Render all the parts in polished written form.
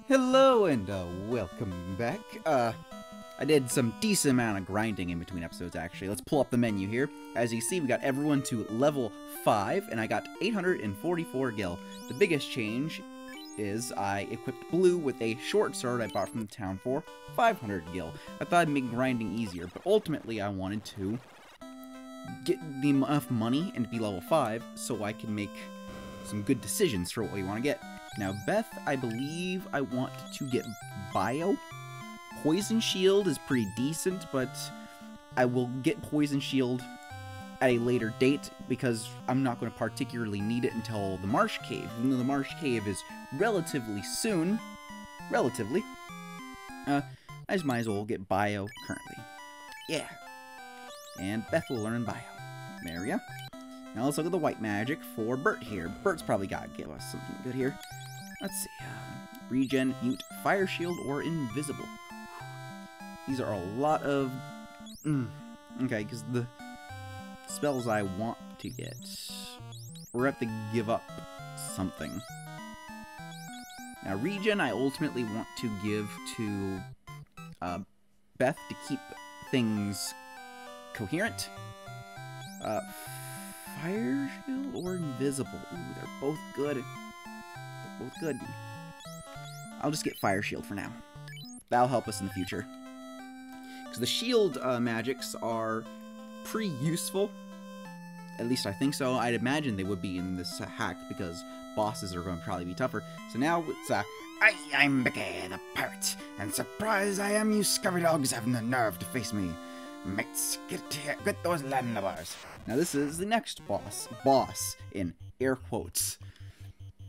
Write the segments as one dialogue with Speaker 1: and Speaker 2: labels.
Speaker 1: Hello and welcome back. I did some decent amount of grinding in between episodes, actually. Let's pull up the menu here. As you see, we got everyone to level 5, and I got 844 gil. The biggest change is I equipped Blue with a short sword I bought from the town for 500 gil. I thought I'd make grinding easier, but ultimately I wanted to get enough money and be level 5 so I can make some good decisions for what we want to get. Now, Beth, I believe I want to get Bio. Poison Shield is pretty decent, but I will get Poison Shield at a later date because I'm not going to particularly need it until the Marsh Cave. Even though the Marsh Cave is relatively soon, I just might as well get Bio currently. Yeah. And Beth will learn Bio. There we go. Now let's look at the white magic for Bert here. Bert's probably got to give us something good here. Let's see. Regen, Mute, Fire Shield, or Invisible. These are a lot of... Okay, because the spells I want to get, we're going to have to give up something. Now, Regen I ultimately want to give to Beth to keep things coherent. Fire Shield or Invisible? Ooh, they're both good. They're both good. I'll just get Fire Shield for now. That'll help us in the future. Because the shield magics are pretty useful. At least I think so. I'd imagine they would be in this hack because bosses are going to probably be tougher. So now it's I'm Mickey the pirate, and surprised I am you scurvy dogs having the nerve to face me. Mates, get here, get those landlubbers. Now this is the next boss in air quotes,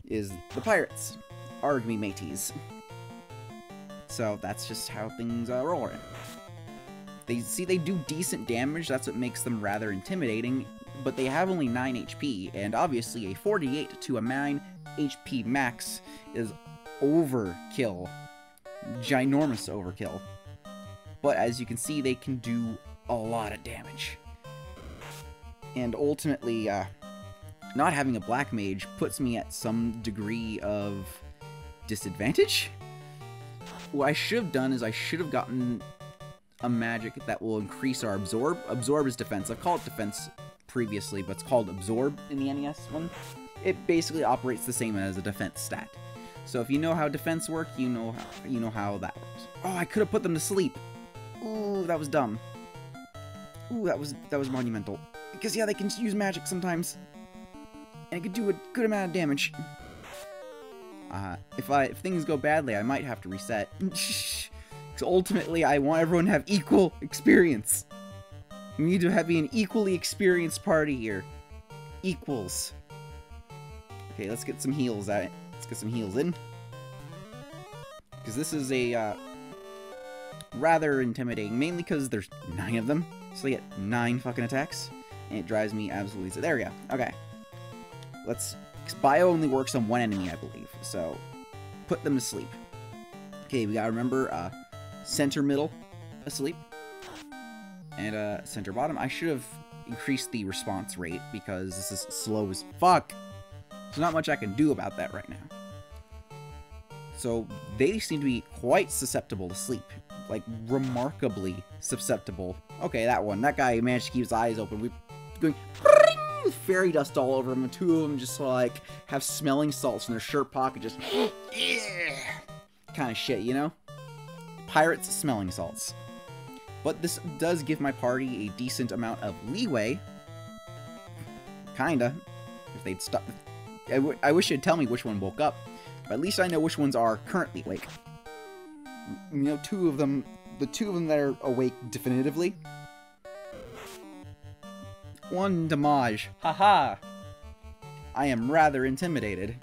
Speaker 1: is the pirates. Arg me mateys. So that's just how things roll. They do decent damage, that's what makes them rather intimidating, but they have only 9 HP, and obviously a 48 to a 9 HP max is overkill. Ginormous overkill. But as you can see, they can do a lot of damage. And ultimately, not having a black mage puts me at some degree of disadvantage. What I should have done is I should have gotten a magic that will increase our absorb. Absorb is defense. I've called it defense previously, but it's called absorb in the NES one. It basically operates the same as a defense stat. So if you know how defense works, you know how that works. Oh, I could have put them to sleep. Ooh, that was dumb. Ooh, that was monumental. Because yeah, they can use magic sometimes, and it could do a good amount of damage. If things go badly, I might have to reset. Because ultimately, I want everyone to have equal experience. We need to be an equally experienced party here. Equals. Okay, let's get some heals at it. Let's get some heals in. Because this is a rather intimidating, mainly because there's 9 of them. So they get 9 fucking attacks. And it drives me absolutely... So there we go. Okay. Let's... Because Bio only works on one enemy, I believe. So, put them to sleep. Okay, we gotta remember, center middle asleep. And, center bottom. I should have increased the response rate, because this is slow as fuck. There's not much I can do about that right now. So, they seem to be quite susceptible to sleep. Like, remarkably susceptible. Okay, that one. That guy managed to keep his eyes open. We're going... fairy dust all over them, and 2 of them just like have smelling salts in their shirt pocket, just kind of shit, you know? Pirates smelling salts. But this does give my party a decent amount of leeway. Kinda. If they'd stop. I wish you'd tell me which one woke up, but at least I know which ones are currently awake. You know, 2 of them, the 2 of them that are awake definitively. 1 damage. Haha! I am rather intimidated.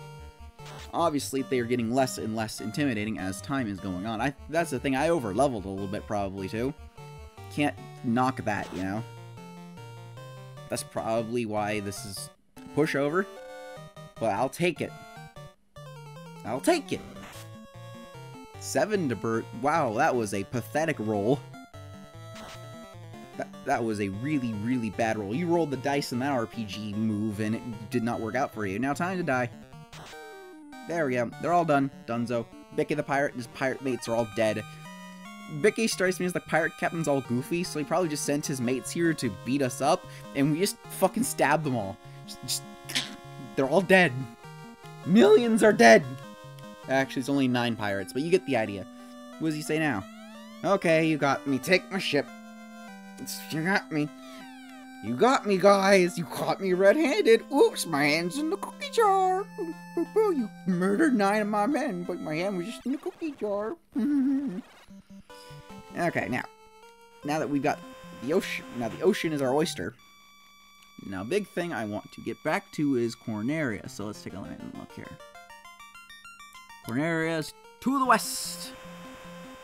Speaker 1: Obviously, they are getting less and less intimidating as time is going on. That's the thing, I over-leveled a little bit probably too. Can't knock that, you know? That's probably why this is pushover. But I'll take it. I'll take it! 7 to Bert. Wow, that was a pathetic roll. That was a really, really bad roll. You rolled the dice in that RPG move, and it did not work out for you. Now time to die. There we go. They're all done. Dunzo. Bicky the pirate and his pirate mates are all dead. Bicky strikes me as the pirate captain's all goofy, so he probably just sent his mates here to beat us up, and we just fucking stab them all. They're all dead. Millions are dead! Actually, it's only 9 pirates, but you get the idea. What does he say now? Okay, you got me. Take my ship. You got me. You got me, guys. You caught me red-handed. Oops, my hand's in the cookie jar. You murdered 9 of my men, but my hand was just in the cookie jar. Okay, now that we've got the ocean, now the ocean is our oyster. Now, big thing I want to get back to is Corneria. So let's take a look here. Corneria's to the west.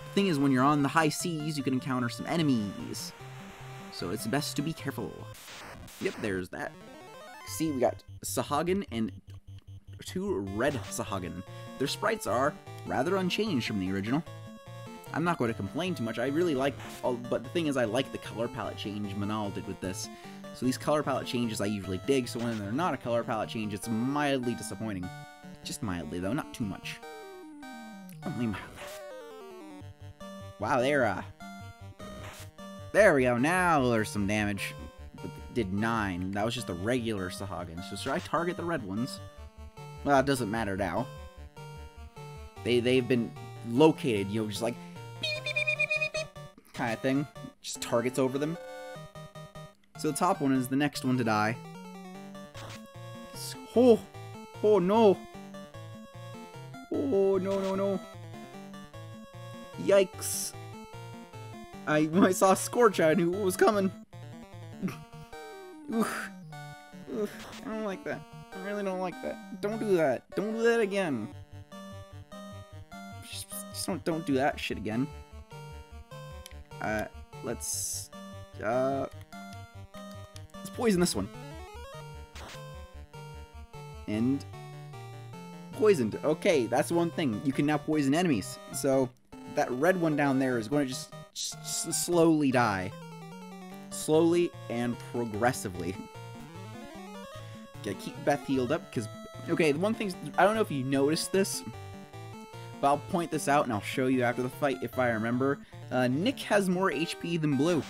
Speaker 1: The thing is, when you're on the high seas, you can encounter some enemies. So it's best to be careful. Yep, there's that. See, we got Sahuagin and 2 red Sahuagin. Their sprites are rather unchanged from the original. I'm not going to complain too much. I really like, but the thing is, I like the color palette change Manal did with this. So these color palette changes I usually dig, so when they're not a color palette change, it's mildly disappointing. Just mildly, though, not too much. Only mildly. Wow, there we go, now there's some damage. But it did 9. That was just a regular Sahuagin. So should I target the red ones? Well, it doesn't matter now. They've been located, you know, just like beep, beep, beep, beep, beep, beep, kind of thing. Just targets over them. So the top one is the next one to die. Oh no. Oh no. Yikes. When I saw Scorch, I knew what was coming. Oof. I don't like that. I really don't like that. Don't do that. Don't do that again. Just don't do that shit again. Let's poison this one. And poisoned. Okay, that's one thing. You can now poison enemies. So that red one down there is going to just slowly die. Slowly and progressively. Gotta keep Beth healed up, because... Okay, the one thing... I don't know if you noticed this, but I'll point this out and I'll show you after the fight if I remember. Nick has more HP than Blue.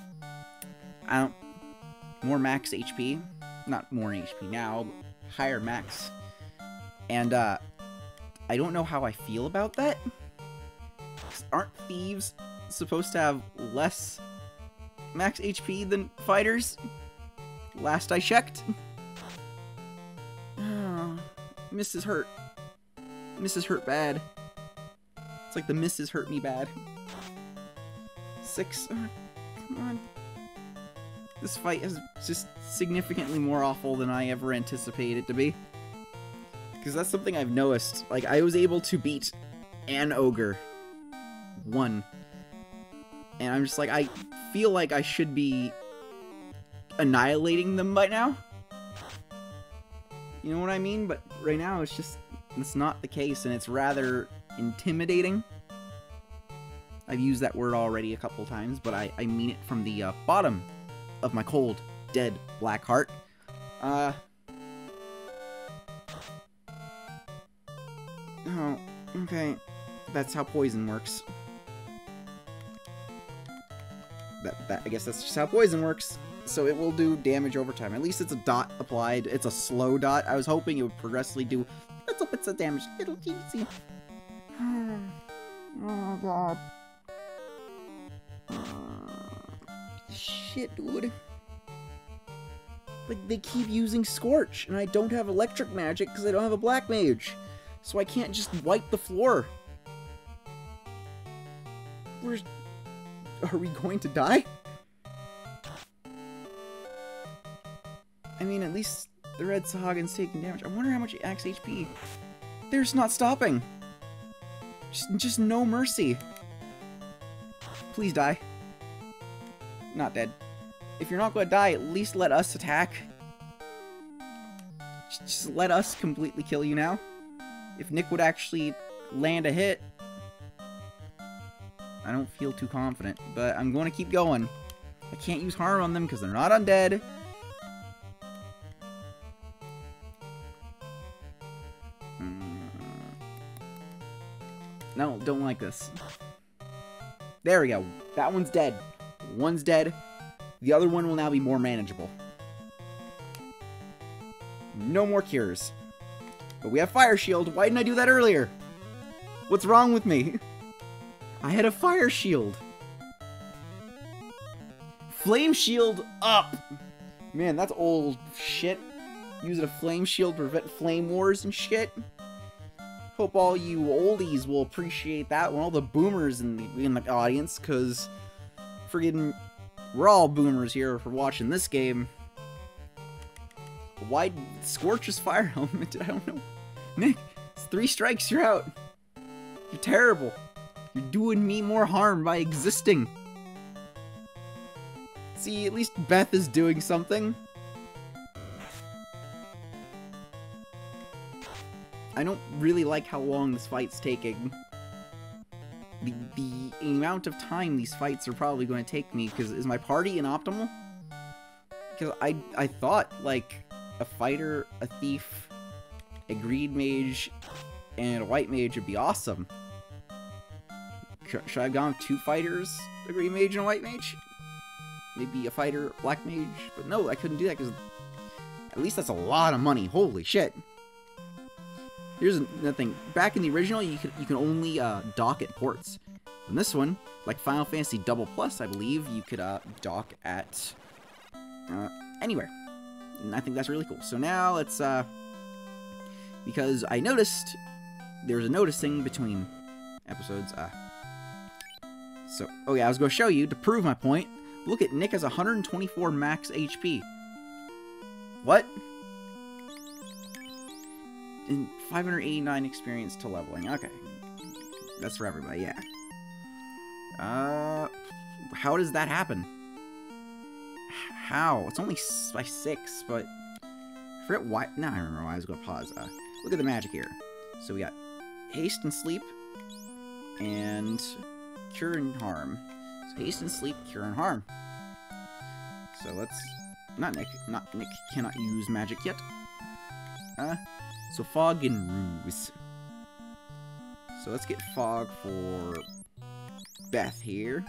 Speaker 1: More max HP. Not more HP now, but higher max. And, I don't know how I feel about that. Aren't thieves supposed to have less max HP than fighters? Last I checked. Oh, Mrs. Hurt. Mrs. Hurt bad. It's like the Mrs. Hurt me bad. 6. Come on. This fight is just significantly more awful than I ever anticipated it to be. Because that's something I've noticed. Like, I was able to beat an ogre. 1. And I'm just like, I feel like I should be annihilating them by now. You know what I mean? But right now, it's not the case, and it's rather intimidating. I've used that word already a couple times, but I mean it from the bottom of my cold, dead, black heart. Oh, okay. That's how poison works. I guess that's just how poison works. So it will do damage over time. At least it's a dot applied. It's a slow dot. I was hoping it would progressively do little bits of damage. Little teensy. Oh, God. Shit, dude. Like, they keep using Scorch, and I don't have electric magic because I don't have a black mage. So I can't just wipe the floor. Are we going to die? I mean, at least the red Sahuagin's taking damage. I wonder how much max HP. They're just not stopping. Just no mercy. Please die. Not dead. If you're not going to die, at least let us attack. Just let us completely kill you now. If Nick would actually land a hit. I don't feel too confident, but I'm going to keep going. I can't use harm on them because they're not undead. No, don't like this. There we go. That one's dead. One's dead. The other one will now be more manageable. No more cures. But we have Fire Shield. Why didn't I do that earlier? What's wrong with me? I had a Fire Shield. Flame Shield up! Man, that's old shit. Using a Flame Shield to prevent flame wars and shit. Hope all you oldies will appreciate that one. All the boomers in the audience, because we're all boomers here for watching this game. Why Scorch's fire helmet? I don't know. Nick, it's 3 strikes, you're out. You're terrible. You're doing me more harm by existing. See, at least Beth is doing something. I don't really like how long this fight's taking. The amount of time these fights are probably going to take me, because is my party inoptimal? Because I thought, like, a fighter, a thief, a green mage, and a white mage would be awesome. Should I have gone with 2 fighters, a green mage and a white mage? Maybe a fighter, black mage? But no, I couldn't do that, because at least that's a lot of money. Holy shit. Here's another thing. Back in the original, you can only dock at ports. In this one, like Final Fantasy Double Plus, I believe, you could dock at anywhere. And I think that's really cool. So now let's, because I noticed there's a noticing between episodes. Oh yeah, I was going to show you, to prove my point, look at Nick has 124 max HP. What? And 589 experience to leveling. Okay. That's for everybody, yeah. How does that happen? How? It's only by 6, but I forget why. No, I remember why I was going to pause. Look at the magic here. So we got haste and sleep, and cure and harm. So haste and sleep, cure and harm. So let's... Not Nick cannot use magic yet. So fog and ruse. So let's get fog for Beth here.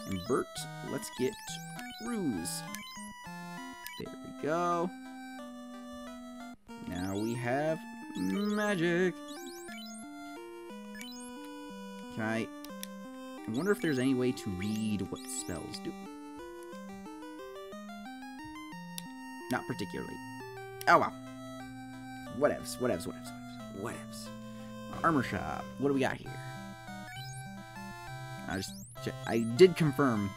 Speaker 1: And Bert, let's get ruse. There we go. Now we have magic. I wonder if there's any way to read what spells do. Not particularly. Oh well. Whatevs. Armor shop. What do we got here? I did confirm.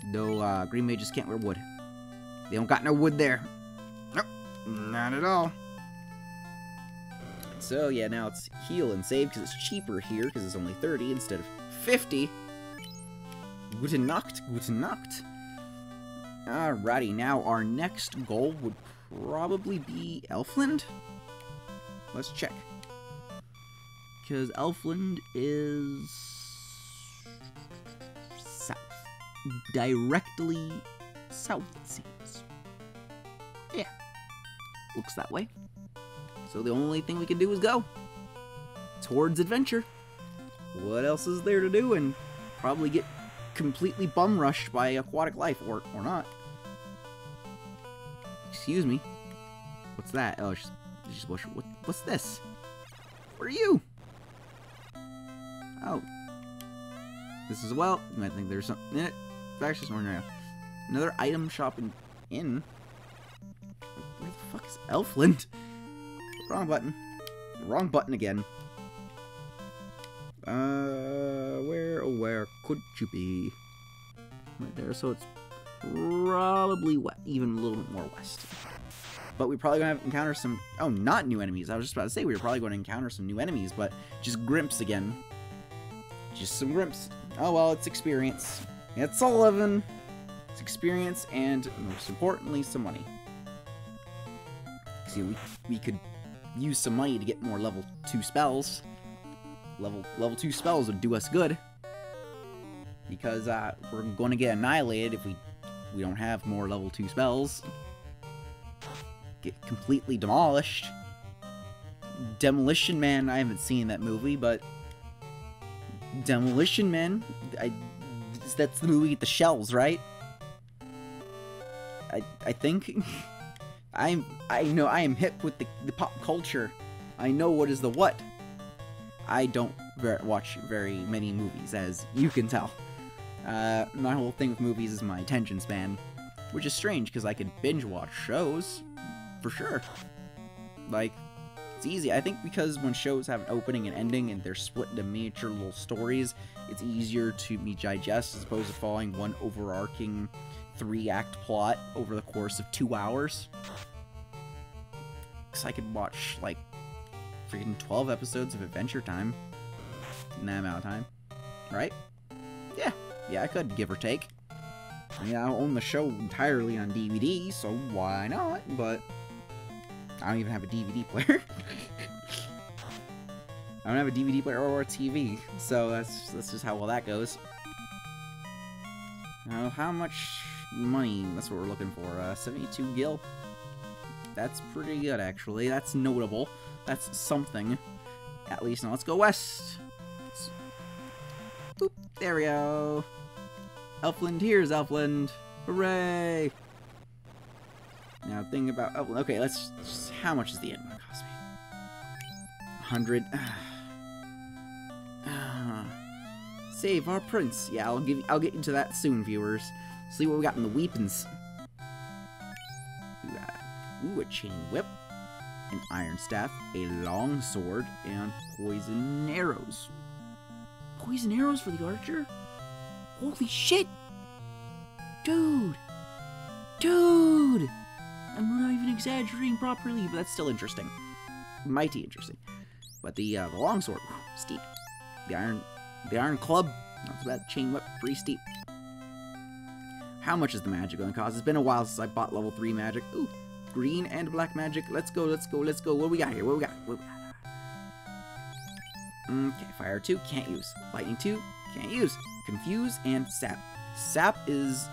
Speaker 1: No, green mages can't wear wood. They don't got no wood there. Nope, not at all. So yeah, now it's heal and save because it's cheaper here because it's only 30 instead of 50. Guten Nacht, guten Nacht. Alrighty, now our next goal would probably be Elfland. Let's check. Because Elfland is south. Directly south, it seems. Yeah. Looks that way. So the only thing we can do is go towards adventure. What else is there to do? And probably get completely bum rushed by aquatic life, or not. Excuse me. What's that? Oh, it's just bush. What's this? What are you? Oh. This is, well, I think there's something in it. Actually, another item shop in. Where the fuck is Elfland? Wrong button. Wrong button again. Where could you be? Right there, so it's probably even a little bit more west. But we're probably going to encounter some... Oh, not new enemies. I was just about to say we were probably going to encounter some new enemies, but just Grimps again. Just some Grimps. Oh, well, it's experience. It's 11. It's experience, and most importantly, some money. See, we could use some money to get more level 2 spells. Level 2 spells would do us good. Because we're going to get annihilated if we don't have more level 2 spells. Get completely demolished. Demolition Man, I haven't seen that movie, but Demolition Man, that's the movie with the shells, right? I think. I know I am hip with the pop culture. I know what is the what. I don't watch very many movies, as you can tell. My whole thing with movies is my attention span, which is strange because I could binge watch shows, for sure. Like, it's easy. I think because when shows have an opening and ending and they're split into miniature little stories, it's easier to me digest as opposed to following one overarching 3-act plot over the course of 2 hours. Because I could watch, like, freaking 12 episodes of Adventure Time in that amount of time. Right? Yeah, I could, give or take. I mean, I own the show entirely on DVD, so why not? But I don't even have a DVD player. I don't have a DVD player or a TV, so that's just how well that goes. Now, how much money? That's what we're looking for. 72 gil. That's pretty good, actually. That's notable. That's something. At least. Now let's go west. Boop. There we go. Elfland. Here's Elfland. Hooray! Now, think about Elfland. Okay, let's. How much is the inn gonna cost me? 100. Save our prince. Yeah, I'll get into that soon, viewers. See what we got in the weapons. Ooh, a chain whip, an iron staff, a long sword, and poison arrows. Poison arrows for the archer? Holy shit! Dude! I'm not even exaggerating properly, but that's still interesting. Mighty interesting. But the longsword, steep. The iron club, not so bad. Chain whip, pretty steep. How much is the magic going to cost? It's been a while since I bought level 3 magic. Ooh, green and black magic. Let's go. What do we got here? Okay, fire 2, can't use. Lightning 2, can't use. Confuse and sap. Sap is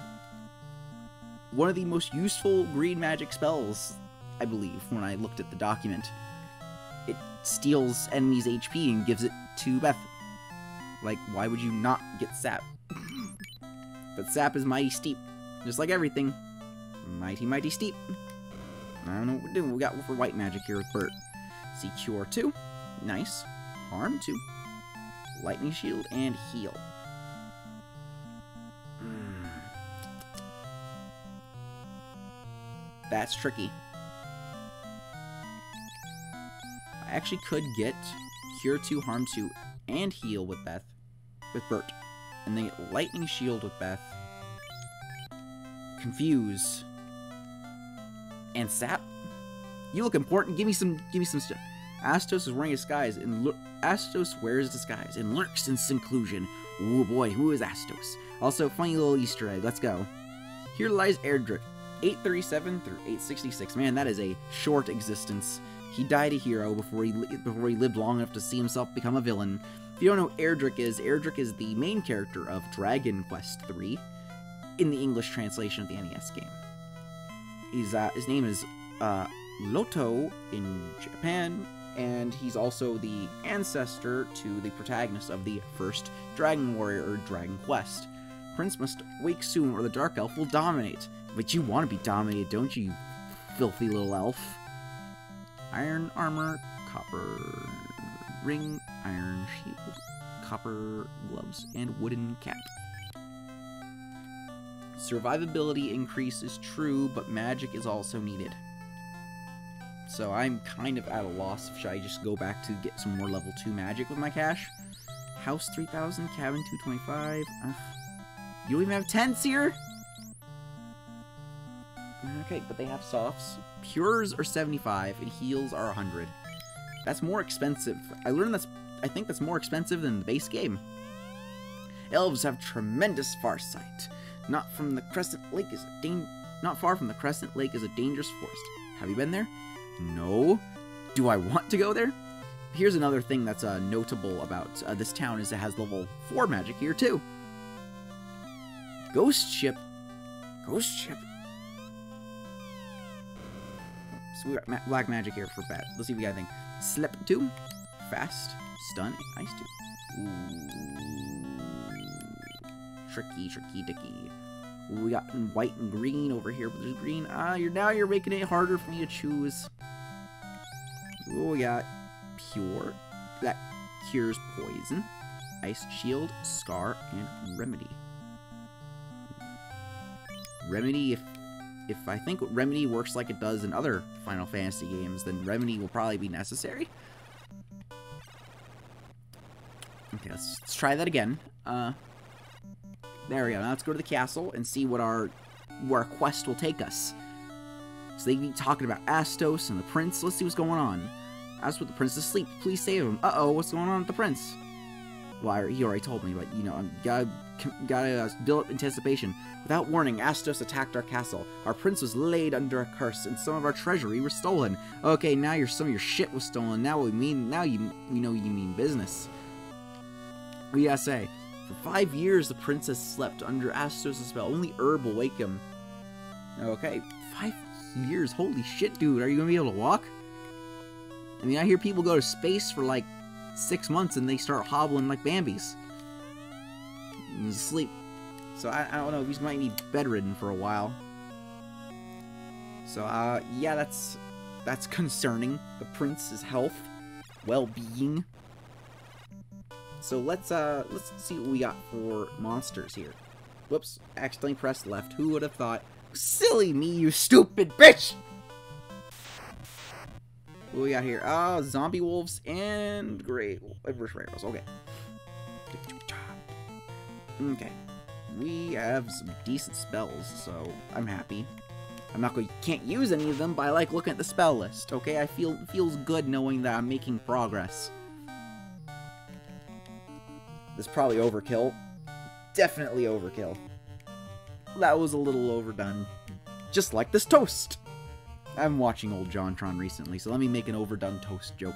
Speaker 1: one of the most useful green magic spells, I believe, when I looked at the document. It steals enemies' HP and gives it to Beth. Like, why would you not get sap? But sap is mighty steep. Just like everything. Mighty steep. I don't know what we're doing. We got for white magic here with Bert. See, Cure 2. Nice. Harm 2. Lightning Shield and Heal. That's tricky. I actually could get Cure 2, Harm 2, and Heal with Bert. And then get Lightning Shield with Beth. Confuse. And Sap. You look important. Give me some stuff. Astos is wearing a disguise and Astos wears disguise and lurks in seclusion. Oh boy, who is Astos? Also, funny little Easter egg. Let's go. Here lies Erdrick, 837 through 866. Man, that is a short existence. He died a hero before he lived long enough to see himself become a villain. If you don't know who Erdrick is the main character of Dragon Quest III in the English translation of the NES game. His name is Loto in Japan, and he's also the ancestor to the protagonist of the first Dragon Warrior or Dragon Quest. Prince must wake soon or the Dark Elf will dominate. But you want to be dominated, don't you, filthy little elf? Iron armor, copper ring, iron shield, copper gloves, and wooden cap. Survivability increase is true, but magic is also needed. So I'm kind of at a loss. Should I just go back to get some more level 2 magic with my cash? House 3000, cabin 225. You don't even have tents here? Okay, but they have softs. Pures are 75 and heals are 100. That's more expensive. I think that's more expensive than the base game. Elves have tremendous farsight. Not far from the Crescent Lake is a dangerous forest. Have you been there? No. Do I want to go there? Here's another thing that's notable about this town is it has level 4 magic here too. Ghost ship. So we got black magic here for Bat. Let's see what we got. Slip 2. Fast. Stun. Ice 2. Ooh. Tricky, tricky, dicky. We got white and green over here, but there's green. You're making it harder for me to choose. Ooh, we got Pure. That cures poison. Ice Shield, Scar, and Remedy. Remedy, if I think Remedy works like it does in other Final Fantasy games, then Remedy will probably be necessary. Okay, let's try that again. There we go. Now let's go to the castle and see where our quest will take us. So they be talking about Astos and the prince. Let's see what's going on. Astos, the prince is asleep. Please save him. Uh-oh, what's going on with the prince? Well, he already told me, but, you know, gotta build up anticipation. Without warning, Astos attacked our castle. Our prince was laid under a curse, and some of our treasury was stolen. Okay, now some of your shit was stolen. Now we know you mean business. What do you gotta say? For 5 years, the princess slept under Astos' spell. Only Herb will wake him. Okay, 5 years? Holy shit, dude. Are you gonna be able to walk? I mean, I hear people go to space for like 6 months and they start hobbling like Bambis. He's asleep. So I don't know, he might be bedridden for a while. So yeah, that's concerning. The prince's health, well-being. So let's see what we got for monsters here. Whoops, accidentally pressed left. Who would have thought? Silly me, you stupid bitch! What we got here? Zombie wolves and gray wolves. Okay. Okay. We have some decent spells, so I'm happy. I'm not going. Can't use any of them, but I like looking at the spell list. Okay, it feels good knowing that I'm making progress. This is probably overkill. Definitely overkill. That was a little overdone. Just like this toast. I'm watching old JonTron recently, so let me make an overdone toast joke.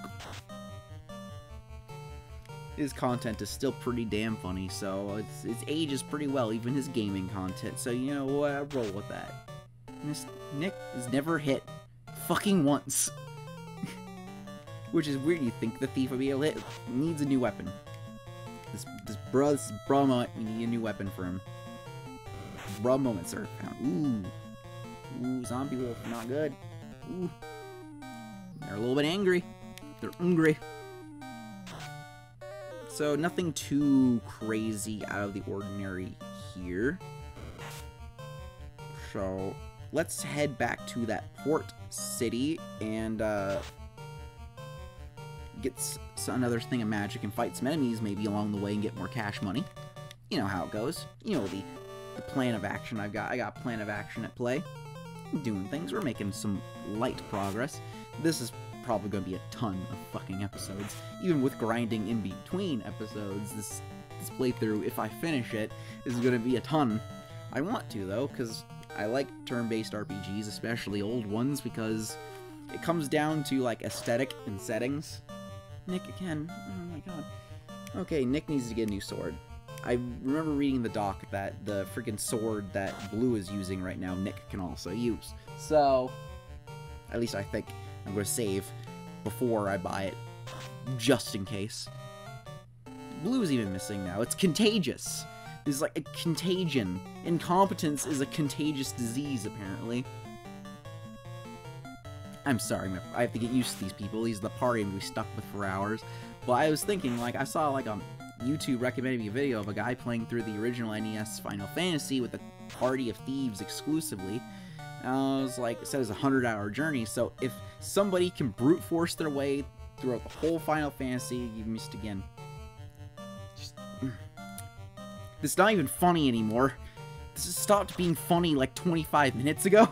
Speaker 1: His content is still pretty damn funny, so it's ages pretty well, even his gaming content, so you know what, I roll with that. Nick has never hit fucking once. Which is weird, you think the thief would be able to hit. Needs a new weapon. This bruh moment, we need a new weapon for him. Bruh moments are found. Ooh, zombie wolf, not good. Ooh. They're a little bit angry. They're hungry. So nothing too crazy out of the ordinary here. So let's head back to that port city and get another thing of magic and fight some enemies maybe along the way and get more cash money. You know how it goes. You know the plan of action I've got. I got plan of action at play. I'm doing things. We're making some light progress. This is probably going to be a ton of fucking episodes. Even with grinding in between episodes, this playthrough, if I finish it, is going to be a ton. I want to, though, because I like turn-based RPGs, especially old ones, because it comes down to, like, aesthetic and settings. Nick again. Oh my god. Okay, Nick needs to get a new sword. I remember reading the doc that the freaking sword that Blue is using right now, Nick can also use. So, at least I think I'm going to save before I buy it, just in case. Blue's even missing now. It's contagious. It's like a contagion. Incompetence is a contagious disease, apparently. I'm sorry, I have to get used to these people. These are the party I'm going to be stuck with for hours. But I was thinking, like, I saw, like, YouTube recommended me a video of a guy playing through the original NES Final Fantasy with a party of thieves exclusively. And I was like, it says 100-hour journey, so if somebody can brute force their way throughout the whole Final Fantasy, you missed again. This is not even funny anymore. This has stopped being funny like 25 minutes ago.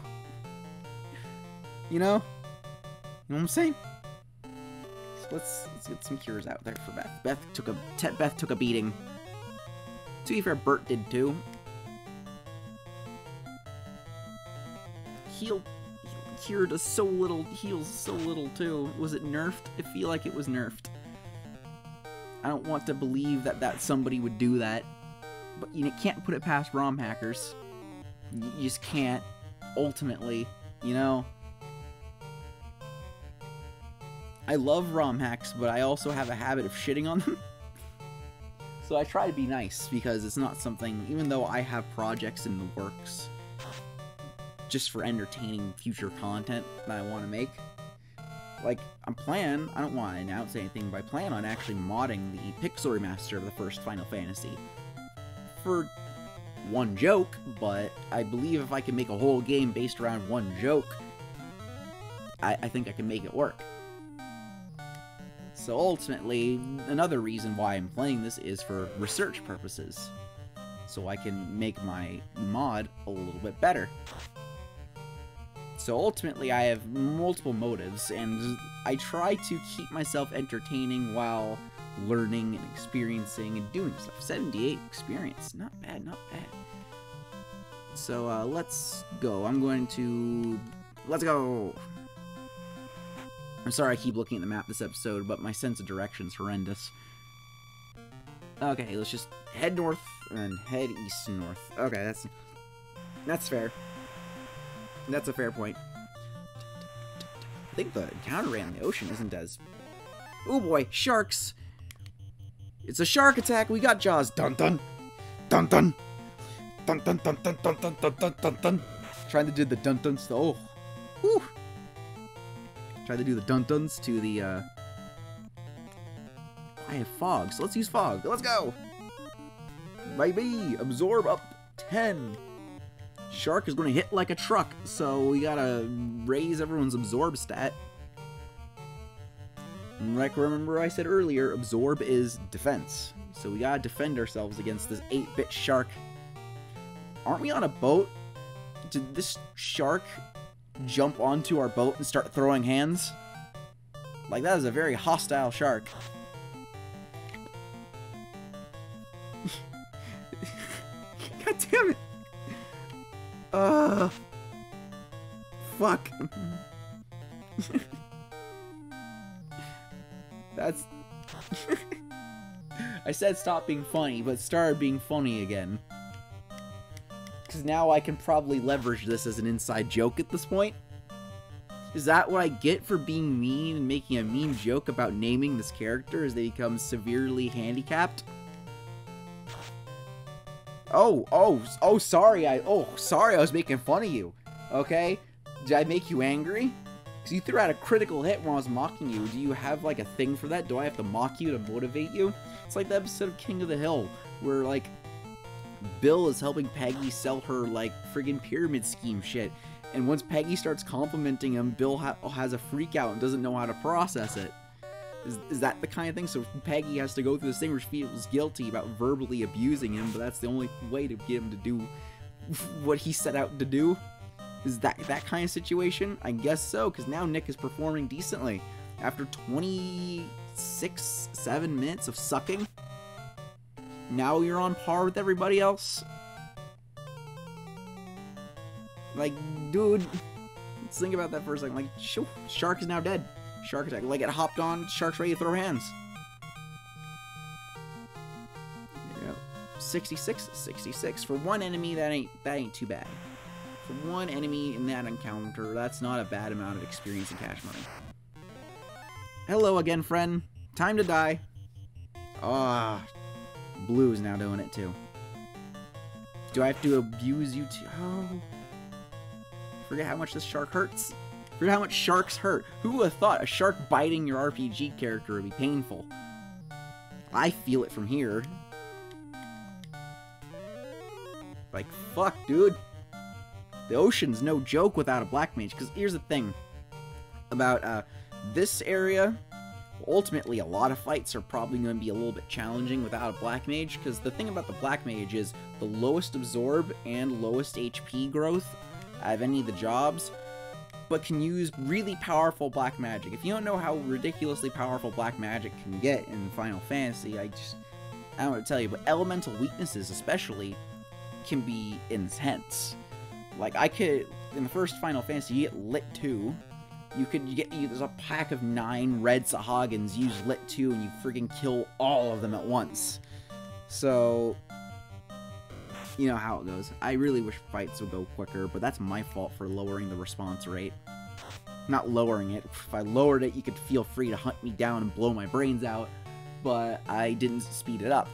Speaker 1: You know? You know what I'm saying? So let's get some cures out there for Beth. Beth took a beating. To be fair, Bert did too. Cure does so little, heals so little too. Was it nerfed? I feel like it was nerfed. I don't want to believe that somebody would do that. But you can't put it past ROM hackers. You just can't. Ultimately, you know? I love ROM hacks, but I also have a habit of shitting on them. So I try to be nice, because it's not something, even though I have projects in the works just for entertaining future content that I want to make. Like, I don't want to announce anything, but I plan on actually modding the Pixel remaster of the first Final Fantasy. For one joke, but I believe if I can make a whole game based around one joke, I think I can make it work. So ultimately, another reason why I'm playing this is for research purposes, so I can make my mod a little bit better. So ultimately, I have multiple motives, and I try to keep myself entertaining while learning and experiencing and doing stuff. 78 experience, not bad, not bad. So let's go. Let's go! I'm sorry I keep looking at the map this episode, but my sense of direction is horrendous. Okay, let's just head north and head east and north. Okay, that's fair. That's a fair point. I think the encounter rate on the ocean isn't as... Oh boy, sharks! It's a shark attack! We got Jaws! Dun dun! Dun dun! Dun dun dun dun dun dun dun dun dun dun! Trying to do the dun duns. Oh! Whew! Try to do the dun duns to the I have fog, so let's use fog. Let's go! Baby! Absorb up 10! Shark is going to hit like a truck, so we gotta raise everyone's absorb stat. And like remember I said earlier, absorb is defense. So we gotta defend ourselves against this 8-bit shark. Aren't we on a boat? Did this shark jump onto our boat and start throwing hands? Like, that is a very hostile shark. God damn it! Fuck. That's... I said stop being funny, but started being funny again. Because now I can probably leverage this as an inside joke at this point. Is that what I get for being mean and making a mean joke about naming this character as they become severely handicapped? Sorry, I was making fun of you. Okay? Did I make you angry? Because you threw out a critical hit when I was mocking you. Do you have, like, a thing for that? Do I have to mock you to motivate you? It's like the episode of King of the Hill, where, like, Bill is helping Peggy sell her, like, friggin' pyramid scheme shit. And once Peggy starts complimenting him, Bill has a freak out and doesn't know how to process it. Is that the kind of thing? So Peggy has to go through this thing where she feels guilty about verbally abusing him, but that's the only way to get him to do what he set out to do? Is that kind of situation? I guess so, because now Nick is performing decently. After 26-7 minutes of sucking, now you're on par with everybody else? Like, dude, let's think about that for a second. Like, shark is now dead. Shark attack. Like, it hopped on, shark's ready to throw hands. There you go. 66. For one enemy, that ain't too bad. For one enemy in that encounter, that's not a bad amount of experience and cash money. Hello again, friend. Time to die. Ah, Blue is now doing it too. Do I have to abuse you too? Oh. Forget how much this shark hurts. Forget how much sharks hurt. Who would have thought a shark biting your RPG character would be painful? I feel it from here. Like, fuck, dude. The ocean's no joke without a black mage. Because here's the thing about this area. Ultimately, a lot of fights are probably going to be a little bit challenging without a black mage. Because the thing about the black mage is the lowest absorb and lowest HP growth out of any of the jobs, but can use really powerful black magic. If you don't know how ridiculously powerful black magic can get in Final Fantasy, I don't know what to tell you, but elemental weaknesses especially can be intense. Like, in the first Final Fantasy, you get Lit 2. There's a pack of 9 red Sahagins, use Lit 2, and you freaking kill all of them at once. So, you know how it goes. I really wish fights would go quicker, but that's my fault for lowering the response rate. Not lowering it. If I lowered it, you could feel free to hunt me down and blow my brains out. But I didn't speed it up.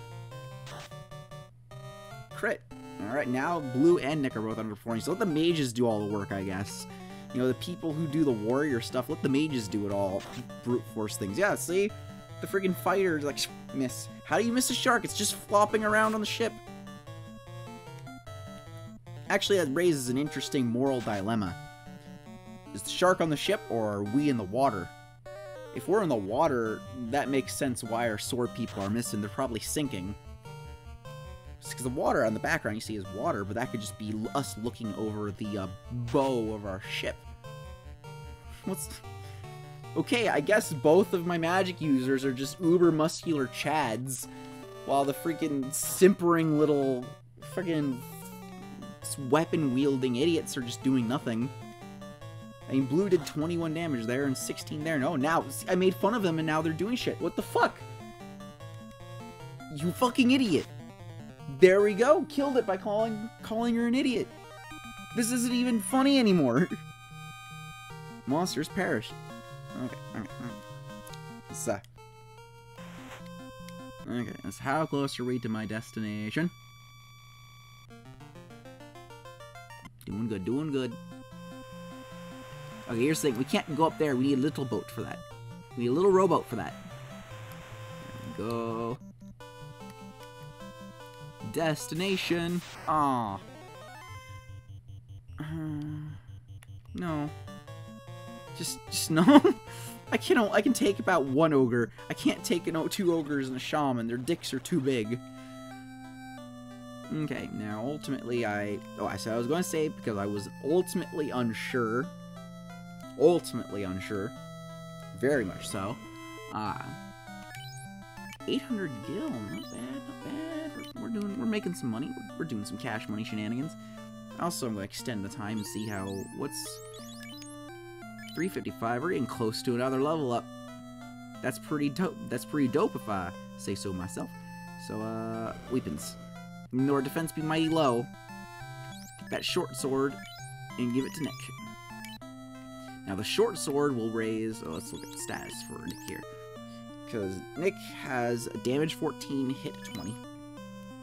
Speaker 1: Crit. Alright, now Blue and Nick are both underperforming, so let the mages do all the work, I guess. You know, the people who do the warrior stuff, let the mages do it all. Brute force things. Yeah, see? The friggin' fighters, like, miss. How do you miss a shark? It's just flopping around on the ship. Actually, that raises an interesting moral dilemma. Is the shark on the ship, or are we in the water? If we're in the water, that makes sense why our sword people are missing. They're probably sinking. Because the water on the background you see is water, but that could just be us looking over the bow of our ship. What's... Okay, I guess both of my magic users are just uber muscular chads, while the freaking simpering little freaking weapon-wielding idiots are just doing nothing. I mean, Blue did 21 damage there and 16 there. No, now, I made fun of them and now they're doing shit. What the fuck? You fucking idiot. There we go. Killed it by calling her an idiot. This isn't even funny anymore. Monsters perish. Okay. Okay, that's how close are we to my destination? Doing good, doing good. Okay, here's the thing. We can't go up there. We need a little boat for that. We need a little rowboat for that. There we go. Destination. Aw. No. Just no. I can take about one ogre. I can't take two ogres and a shaman. Their dicks are too big. Okay, now ultimately I said I was going to save because I was ultimately unsure. Very much so. 800 gil, not bad. We're making some money. We're doing some cash money shenanigans. Also, I'm going to extend the time and see how, what's 355. We're getting close to another level up. That's pretty dope. That's pretty dope if I say so myself. So, weapons. Even though our defense be mighty low, get that short sword and give it to Nick. Now, the short sword will raise... Oh, let's look at the status for Nick here. Because Nick has a damage 14, hit 20.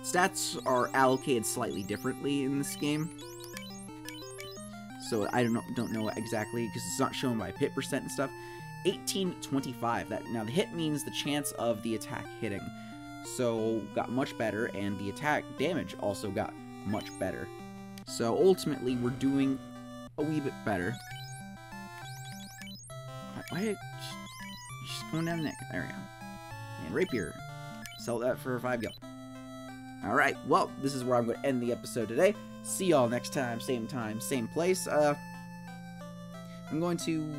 Speaker 1: Stats are allocated slightly differently in this game. So I don't know exactly, because it's not shown by hit percent and stuff. 1825. Now, the hit means the chance of the attack hitting. So, got much better, and the attack damage also got much better. So, ultimately, we're doing a wee bit better. Why she's going down the neck. There we go. And rapier. Sell that for 5 gil. Alright, well, this is where I'm going to end the episode today. See y'all next time, same place. I'm going to...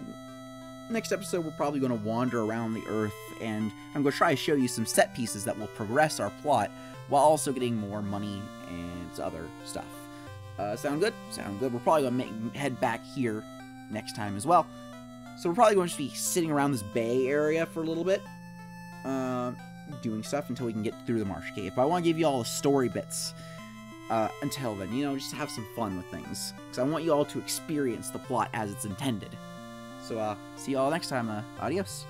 Speaker 1: Next episode, we're probably going to wander around the Earth, and I'm going to try to show you some set pieces that will progress our plot, while also getting more money and other stuff. Sound good? Sound good. We're probably going to head back here next time as well. So we're probably going to be sitting around this bay area for a little bit, doing stuff until we can get through the Marsh Cave. But I want to give you all the story bits until then, you know, just to have some fun with things. Because I want you all to experience the plot as it's intended. So, see you all next time. Adios.